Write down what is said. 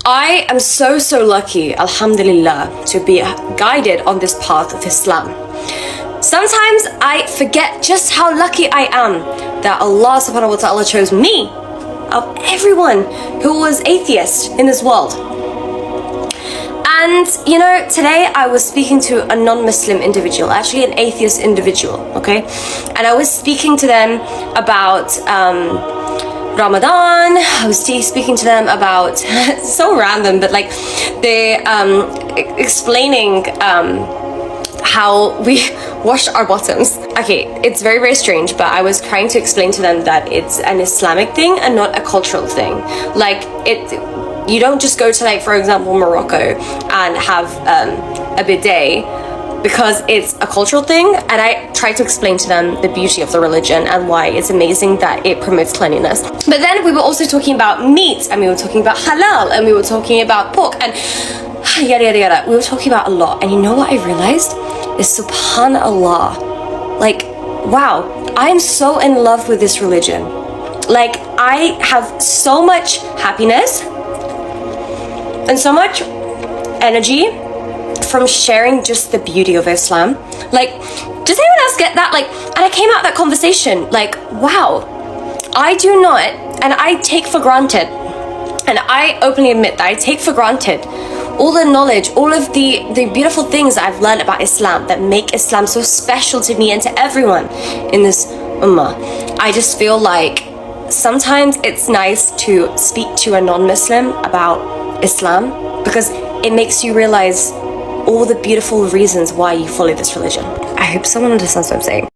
I am so lucky, alhamdulillah, to be guided on this path of Islam. Sometimes I forget just how lucky I am that Allah subhanahu wa ta'ala chose me of everyone who was atheist in this world. And you know, today I was speaking to a non-Muslim individual, actually an atheist individual, okay? And I was speaking to them about Ramadan. I was speaking to them about so random, but like they explaining how we wash our bottoms. Okay, it's very strange, but I was trying to explain to them that it's an Islamic thing and not a cultural thing. Like you don't just go to, like, for example, Morocco and have a bidet because it's a cultural thing. And I tried to explain to them the beauty of the religion and why it's amazing that it promotes cleanliness. But then we were also talking about meat, and we were talking about halal, and we were talking about pork, and yada yada yada. We were talking about a lot. And you know what I realized is, subhanallah, like, wow, I'm so in love with this religion. Like, I have so much happiness and so much energy from sharing just the beauty of Islam. Like, does anyone else get that? Like, and I came out of that conversation like, wow, I do not, and I take for granted, and I openly admit that I take for granted all the knowledge, all of the beautiful things that I've learned about Islam that make Islam so special to me and to everyone in this ummah. I just feel like sometimes it's nice to speak to a non-Muslim about Islam, because it makes you realize all the beautiful reasons why you follow this religion. I hope someone understands what I'm saying.